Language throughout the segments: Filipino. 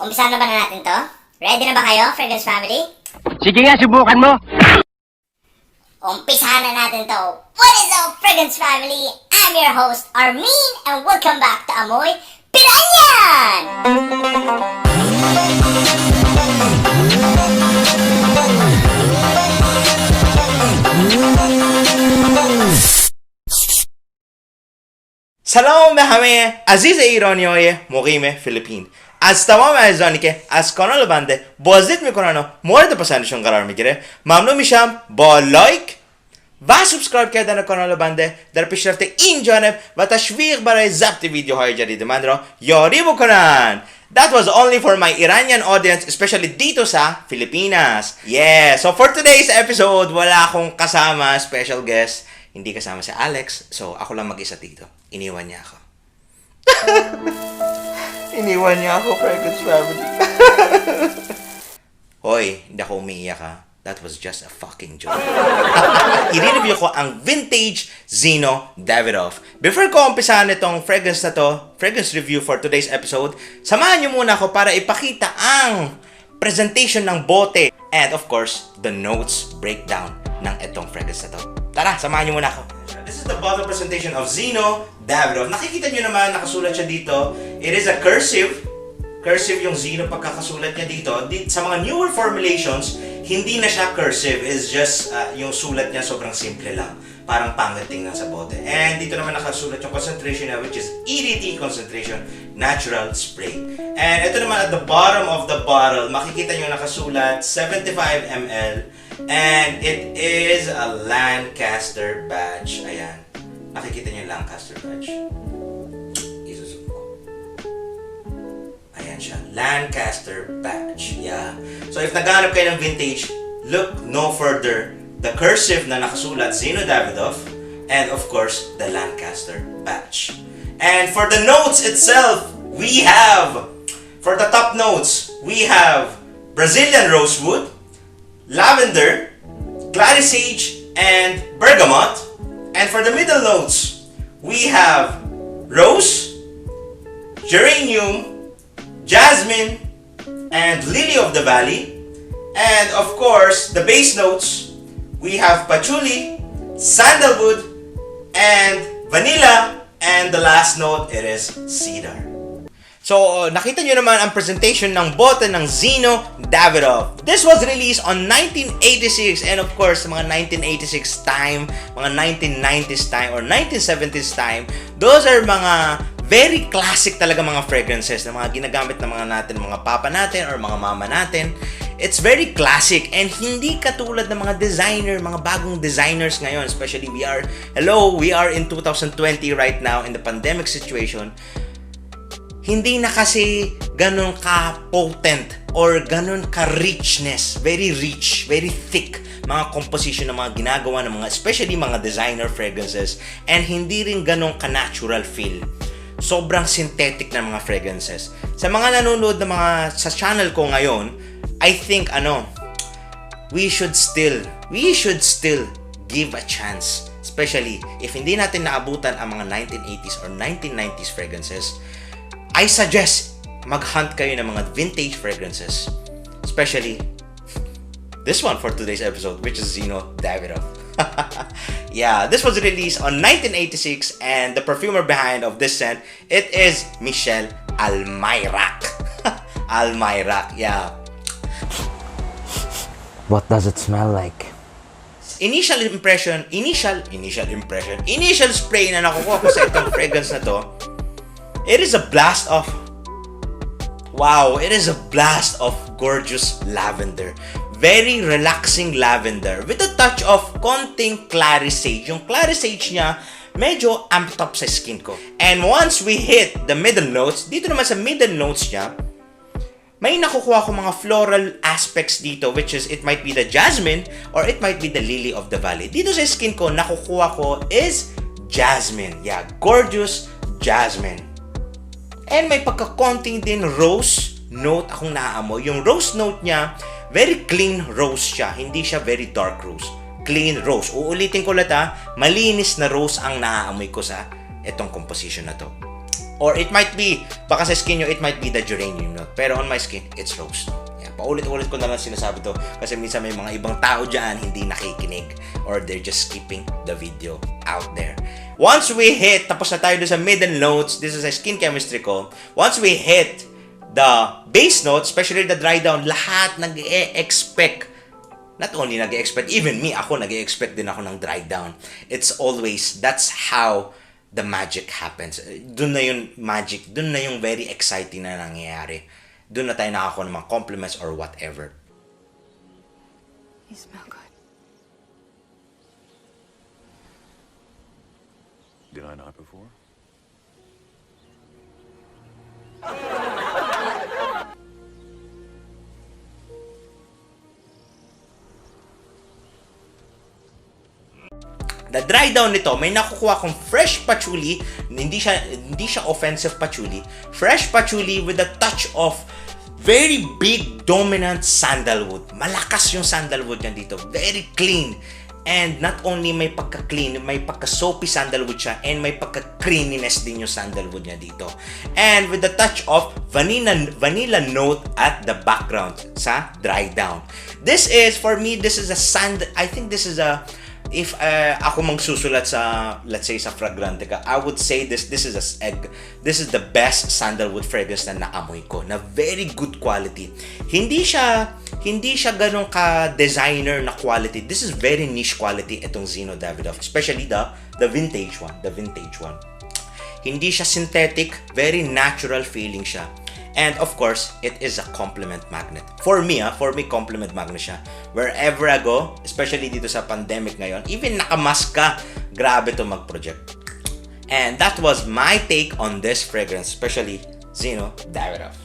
Umpisa na ba natin to? Ready na ba kayo, Fraghead Family? Sige nga, subukan mo! Umpisa na natin to. What is up, Fraghead Family? I'm your host, Armin, and welcome back to Amoy, Piranian! سلام به همه عزیز ایرانیای مقیم فیلیپین. از تمام عزیزانی که از کانال بنده بازدید میکنن و مورد پسندشون قرار میگیره ممنون میشم با لایک و سابسکرایب کردن کانال بنده در پیشرفت این جانب و تشویق برای ضبط ویدیوهای جدید من را یاری بکنن. That was only for my Iranian audience, especially dito sa Pilipinas. Yeah, so for today's episode, wala akong kasama special guest. Hindi kasama si Alex, so ako lang mag-isa dito. Iniwan niya ako. Iniwan niya ako, Fraghead Family. Hoy, hindi ako umiiyak ha. That was just a fucking joke. I-review ko ang vintage Zino Davidoff. Before ko umpisahan itong fragrance na to, fragrance review for today's episode, samahan niyo muna ako para ipakita ang presentation ng bote and of course, the notes breakdown ng itong fragrance na to. Tara, samahan niyo muna ako. This is the bottle presentation of Zino Davidoff. Nakikita niyo naman, nakasulat siya dito. It is a cursive. Cursive yung Zino pagkakasulat niya dito. Sa mga newer formulations, hindi na siya cursive. It's just yung sulat niya sobrang simple lang. Parang pangit tingnan sa bote. And dito naman nakasulat yung concentration niya, which is EDT concentration, natural spray. And ito naman at the bottom of the bottle, makikita niyo nakasulat 75 ml. And it is a Lancaster badge. Ayan. Nakikita niyo yung Lancaster badge. Isusok ko. Ayan siya. Lancaster badge. Yeah. So if naghanap kayo ng vintage, look no further. The cursive na nakasulat Zino Davidoff. And of course, the Lancaster badge. And for the notes itself, we have, for the top notes, we have Brazilian rosewood, lavender, clary sage, and bergamot. And for the middle notes, we have rose, geranium, jasmine, and lily of the valley. And of course, the base notes, we have patchouli, sandalwood, and vanilla. And the last note, it is cedar. So, nakita nyo naman ang presentation ng bote ng Zino Davidoff. This was released on 1986 and of course, mga 1986 time, mga 1990s time, or 1970s time, those are mga very classic talaga mga fragrances na mga ginagamit ng mga natin, mga papa natin or mga mama natin. It's very classic and hindi katulad ng mga designer, mga bagong designers ngayon. Especially we are in 2020 right now in the pandemic situation. Hindi na kasi ganun ka-potent or ganun ka-richness. Very rich, very thick mga composition ng mga ginagawa ng mga, especially mga designer fragrances. And hindi rin ganun ka-natural feel. Sobrang synthetic na mga fragrances. Sa mga nanonood na mga sa channel ko ngayon, I think we should still give a chance. Especially if hindi natin naabutan ang mga 1980s or 1990s fragrances. I suggest mag-hunt kayo ng mga vintage fragrances. Especially this one for today's episode, which is Zino Davidoff. Yeah, this was released on 1986 and the perfumer behind of this scent, it is Michelle Almayrak. Almayrak, yeah. What does it smell like? Initial spray na nakukuha ko sa itong fragrance na to, it is a blast of gorgeous lavender. Very relaxing lavender with a touch of konting clary sage. Yung clary sage niya, medyo amped up sa skin ko. And once we hit the middle notes, dito naman sa middle notes niya, may nakukuha ko mga floral aspects dito, which is it might be the jasmine or it might be the lily of the valley. Dito sa skin ko, nakukuha ko is jasmine. Yeah, gorgeous jasmine. And may pagkakonting din rose note akong naaamoy. Yung rose note niya, very clean rose siya. Hindi siya very dark rose. Clean rose. Uulitin ko ulit malinis na rose ang naaamoy ko sa itong composition na to. Or it might be, baka sa skin nyo, it might be the geranium note. Pero on my skin, it's rose note. Yeah, paulit-ulit ko na lang sinasabi to kasi minsan may mga ibang tao dyan hindi nakikinig or they're just skipping the video out there. Once we hit, tapos na tayo doon sa middle notes, this is a skin chemistry ko. Once we hit the base notes, especially the dry down, lahat nag-e-expect. Not only nag-e-expect, even me, ako nag-e-expect din ako ng dry down. It's always, that's how the magic happens. Doon na yung magic, doon na yung very exciting na nangyayari. Doon na tayo nakakuha ng mga compliments or whatever. You smell good. Did I not before? The dry down nito, may nakukuha kong fresh patchouli, hindi siya offensive patchouli. Fresh patchouli with a touch of very big dominant sandalwood. Malakas yung sandalwood niya dito. Very clean. And not only may pagka-clean, may pagka-soapy sandalwood siya and may pagka-creaminess din yung sandalwood niya dito. And with the touch of vanilla note at the background sa dry down. This is, for me, this is a I think this is a, if ako magsusulat sa, let's say, sa Fragrante ka, I would say this is the best sandalwood fragrance na naamoy ko, na very good quality. Hindi siya ganun ka designer na quality. This is very niche quality itong Zino Davidoff, especially the vintage one, Hindi siya synthetic, very natural feeling siya. And of course, it is a compliment magnet. For me, compliment magnet siya. Wherever I go, especially dito sa pandemic ngayon, even nakamask ka, grabe to mag-project. And that was my take on this fragrance, especially Zino Davidoff.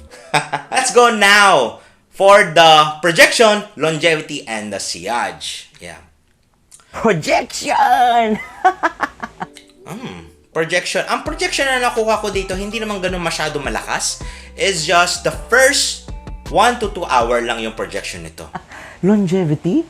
Let's go now for the projection, longevity, and the sillage. Yeah. Projection! Projection. Ang projection na nakuha ko dito, hindi naman ganun masyado malakas. It's just the first 1 to 2 hour lang yung projection nito. Longevity?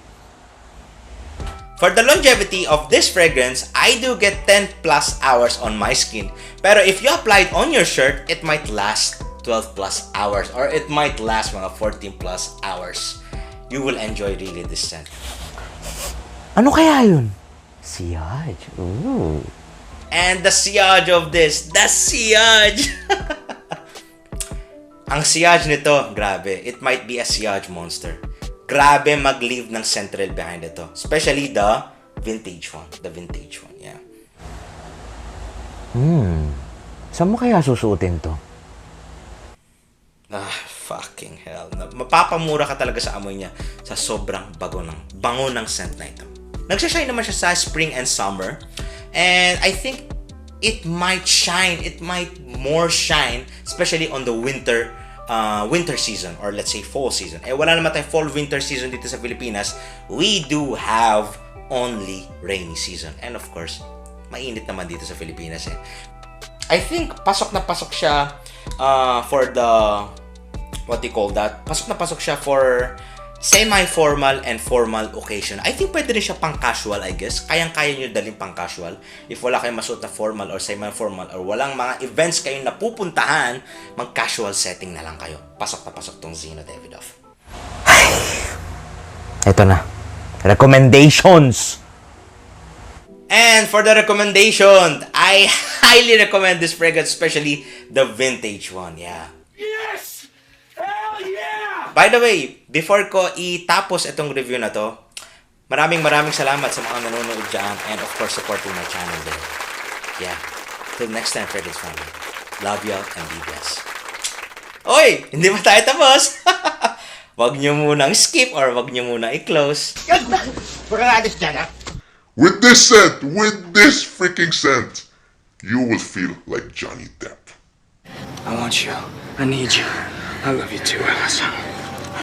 For the longevity of this fragrance, I do get 10 plus hours on my skin. Pero if you apply it on your shirt, it might last 12 plus hours or it might last mga 14 plus hours. You will enjoy really this scent. Ano kaya yun? Sillage. Ooh. And the sillage of this, the sillage! Ang sillage nito, grabe. It might be a sillage monster. Grabe mag-leave ng central behind ito. Especially the vintage one. The vintage one, yeah. Saan mo kaya susuotin to? Fucking hell. Mapapamura ka talaga sa amoy niya sa sobrang bango ng scent na ito. Nagsashine naman siya sa spring and summer. And I think it might more shine, especially on the winter season or let's say fall season. Wala naman tayong fall-winter season dito sa Pilipinas. We do have only rainy season. And of course, mainit naman dito sa Pilipinas I think pasok na pasok siya for the, what do you call that? Pasok na pasok siya for semi-formal and formal occasion. I think pwede rin siya pang-casual, I guess. Kayang-kaya nyo dalhin pang-casual. If wala kayong masuot na formal or semi-formal or walang mga events kayong napupuntahan, mag-casual setting na lang kayo. Pasok na pasok tong Zino Davidoff. Ito na. Recommendations! And for the recommendation, I highly recommend this fragrance, especially the vintage one. Yeah. Yes! Hell yeah! By the way, before ko itapos itong review na to, maraming salamat sa mga nanonood dyan and of course supporting my channel there. Yeah. Till next time, Fraghead family. Love y'all and be blessed. Oy! Hindi pa tayo tapos! Wag nyo munang skip or wag nyo munang i-close. With this freaking scent, you will feel like Johnny Depp. I want you. I need you. I love you too, Alice.